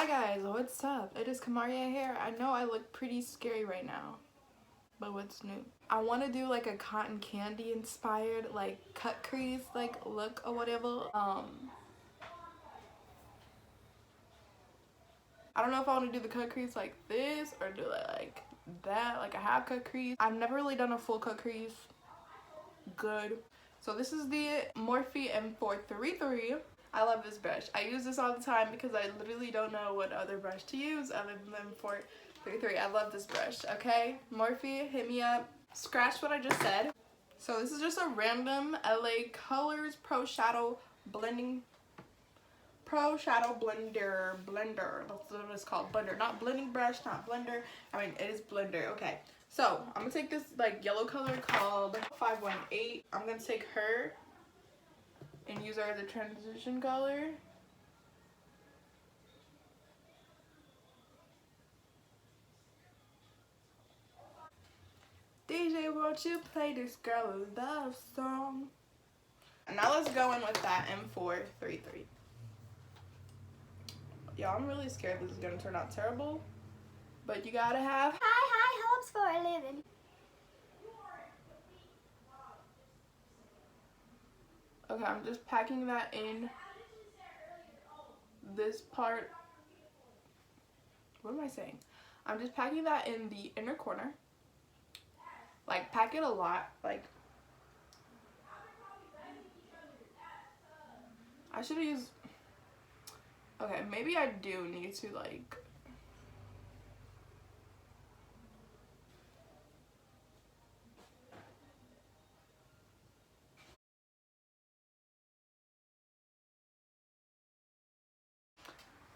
Hi guys, what's up? It is Kamaria here. I know I look pretty scary right now, but what's new? I want to do like a cotton candy inspired like cut crease like look or whatever. I don't know if I want to do the cut crease like this or do it like that, like a half cut crease. I've never really done a full cut crease. Good. So this is the Morphe M433. I love this brush. I use this all the time because I literally don't know what other brush to use other than M433. I love this brush, okay? Morphe, hit me up. Scratch what I just said. So this is just a random LA Colors Pro Shadow Blender. That's what it's called, blender. Not blending brush, not blender. I mean, it is blender, okay. So I'm gonna take this like yellow color called 518. I'm gonna take her and use her as a transition color. DJ, won't you play this girl a love song? And now let's go in with that M433. Y'all, I'm really scared this is gonna turn out terrible, but you gotta have high hopes for a living. Okay, I'm just packing that in this part. What am I saying? I'm just packing that in the inner corner. Like, pack it a lot. Like, I should have used... Okay, maybe I do need to, like...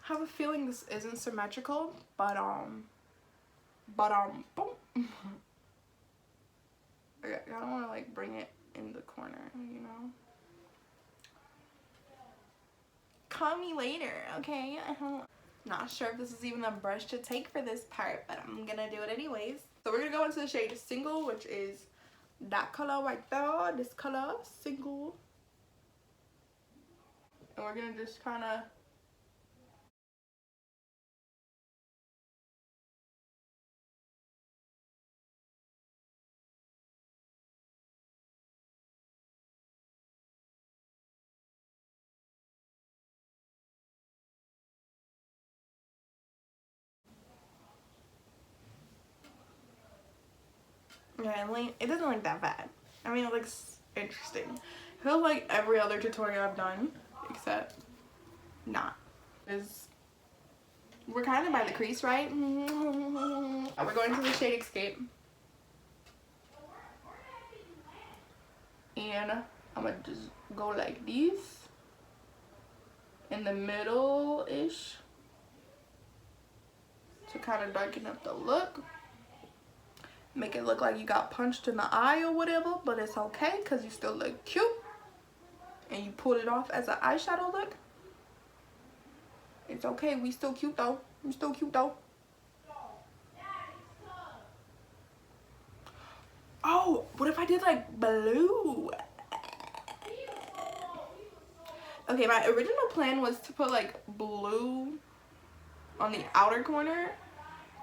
I have a feeling this isn't symmetrical, but boom. Okay, I don't want to like bring it in the corner, you know. Call me later, okay? Not sure if this is even the brush to take for this part, but I'm gonna do it anyways. So we're gonna go into the shade Single, which is that color right there. This color, Single, and we're gonna just kind of it doesn't look that bad. I mean, it looks interesting. It feels like every other tutorial I've done, except not. We're kind of by the crease, right? We're going to the shade Escape. And I'm gonna just go like this. In the middle-ish. To kind of darken up the look. Make it look like you got punched in the eye or whatever, but it's okay because you still look cute. And you pulled it off as an eyeshadow look. It's okay, we still cute though. We still cute though. Oh, what if I did like blue? Okay, my original plan was to put like blue on the outer corner,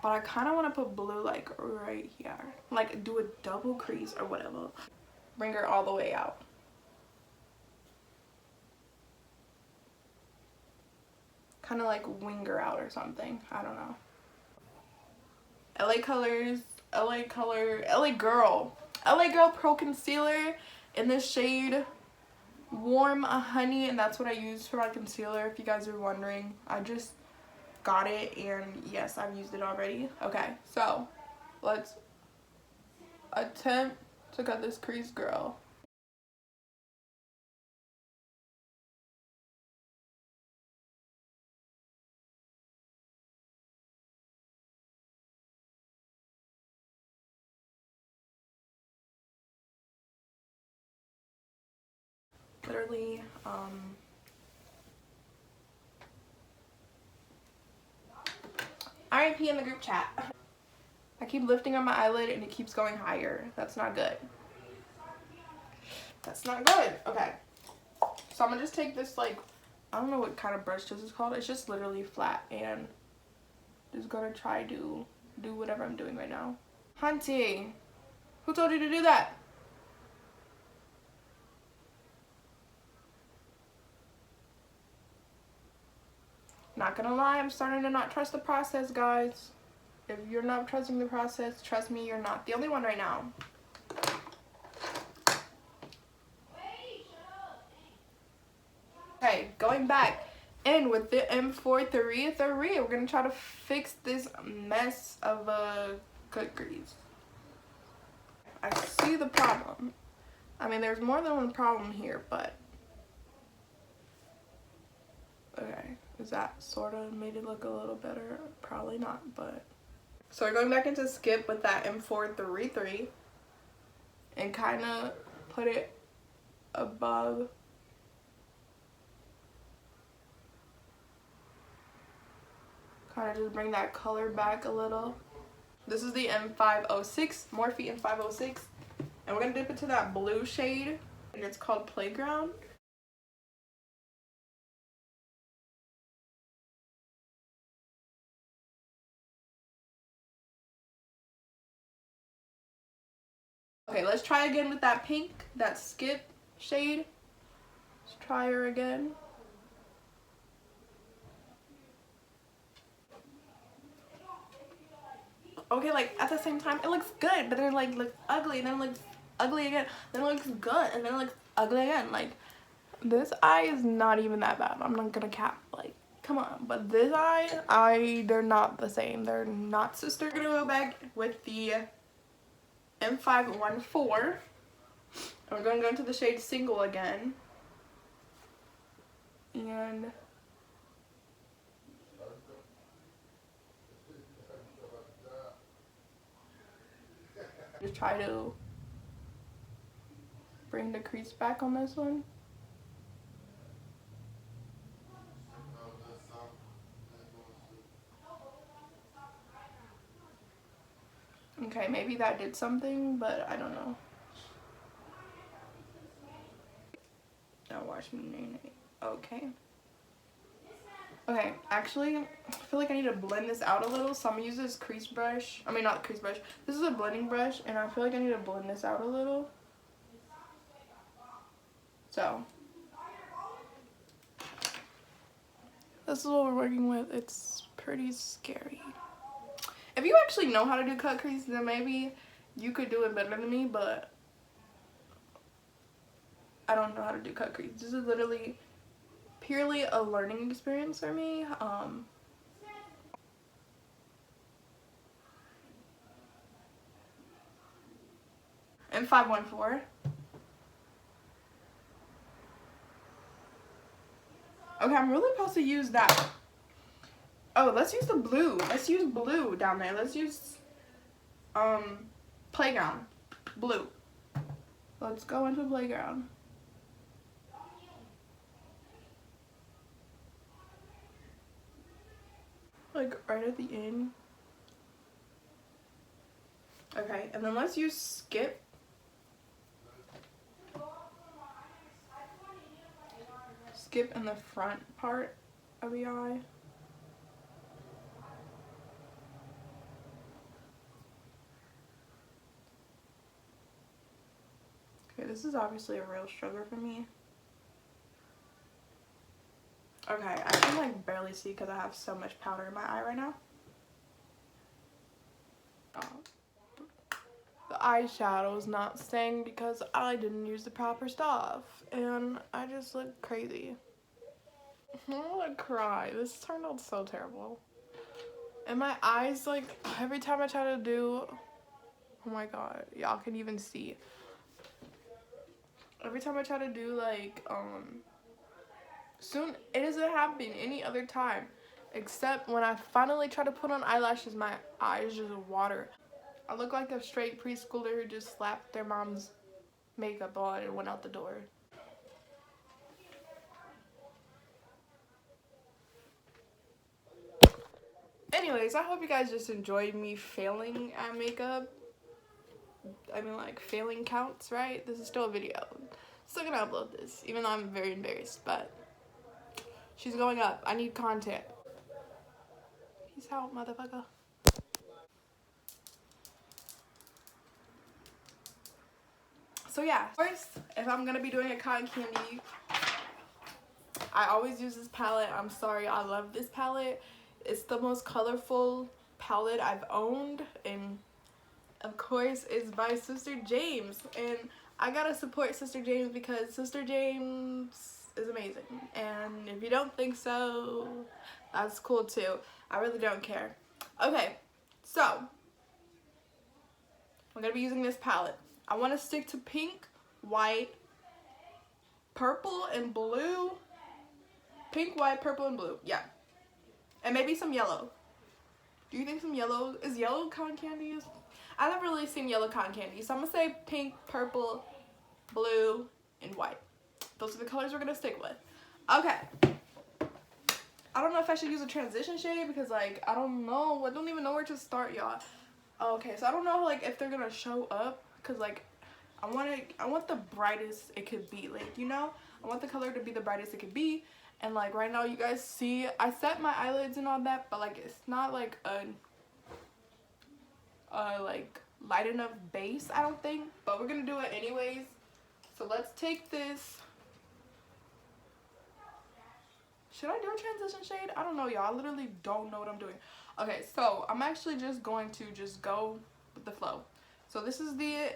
but I kind of want to put blue like right here. Like do a double crease or whatever. Bring her all the way out. Kind of like wing her out or something. I don't know. LA Colors, LA Girl Pro Concealer in the shade Warm Honey, and that's what I used for my concealer, if you guys are wondering. I just got it, and yes, I've used it already. Okay, so let's attempt to cut this crease, girl. Literally, RIP in the group chat. I keep lifting on my eyelid and it keeps going higher. That's not good. That's not good. Okay. So I'm gonna just take this like I don't know what kind of brush this is called. It's just literally flat, and just gonna try to do whatever I'm doing right now. Hunty, who told you to do that? Not gonna lie, I'm starting to not trust the process, guys. If you're not trusting the process, trust me, you're not the only one right now. Okay, going back in with the M433, we're gonna try to fix this mess of cut crease. I see the problem. I mean, there's more than one problem here, but okay, is that sort of made it look a little better? Probably not, but so we're going back into Skip with that M433 and kind of put it above. Kind of just bring that color back a little. This is the M506, Morphe M506. And we're going to dip into that blue shade. And it's called Playground. Okay, let's try again with that pink, that Skip shade. Let's try her again. Okay, like at the same time it looks good, but then it like looks ugly, and then it looks ugly again, then it looks good, and then it looks ugly again. Like this eye is not even that bad. I'm not gonna cap, like come on. But this eye, they're not the same. They're not sister. We're gonna go back with the M514, and we're gonna go into the shade Single again, and just try to bring the crease back on this one. Okay, maybe that did something, but I don't know. Now watch me, nay. Okay. Okay, actually, I feel like I need to blend this out a little, so I'm gonna use this crease brush. I mean, not crease brush. This is a blending brush, and I feel like I need to blend this out a little. So, this is what we're working with. It's pretty scary. If you actually know how to do cut crease, then maybe you could do it better than me, but I don't know how to do cut crease. This is literally purely a learning experience for me. And 514. Okay, I'm really supposed to use that. Oh, let's use the blue. Let's use blue down there. Let's use Playground. Blue. Let's go into Playground. Like right at the end. Okay, and then let's use Skip. Skip in the front part of the eye. Okay, this is obviously a real struggle for me. Okay, I can like barely see because I have so much powder in my eye right now. The eyeshadow is not staying because I didn't use the proper stuff, and I just look crazy. I'm gonna cry. This turned out so terrible. And my eyes, like, every time I try to do, oh my god, y'all can even see. Every time I try to do like soon, it doesn't happen any other time except when I finally try to put on eyelashes, my eyes just water. I look like a straight preschooler who just slapped their mom's makeup on and went out the door. Anyways, I hope you guys just enjoyed me failing at makeup. I mean, like, failing counts, right? This is still a video. Still gonna upload this, even though I'm very embarrassed, but She's going up. I need content. Peace out, motherfucker. So yeah, first, if I'm gonna be doing a cotton candy, I always use this palette. I'm sorry, I love this palette. It's the most colorful palette I've owned, and of course it's by Sister James, and I gotta support Sister James because Sister James is amazing, and if you don't think so, that's cool too. I really don't care. Okay, so I'm gonna be using this palette. I want to stick to pink, white, purple, and blue. Pink, white, purple, and blue. Yeah. And maybe some yellow. Do you think some yellow? Is yellow cotton candy? I've never really seen yellow cotton candy. So I'm going to say pink, purple, blue, and white. Those are the colors we're going to stick with. Okay. I don't know if I should use a transition shade because, like, I don't know. I don't even know where to start, y'all. Okay, so I don't know, like, if they're going to show up. Because, like, I want the brightest it could be. Like, you know? I want the color to be the brightest it could be. And, like, right now you guys see, I set my eyelids and all that. But, like, it's not, like, like, light enough base, I don't think. But we're going to do it anyways. So, let's take this. Should I do a transition shade? I don't know, y'all. I literally don't know what I'm doing. Okay, so I'm actually just going to just go with the flow. So this is the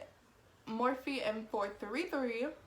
Morphe M433.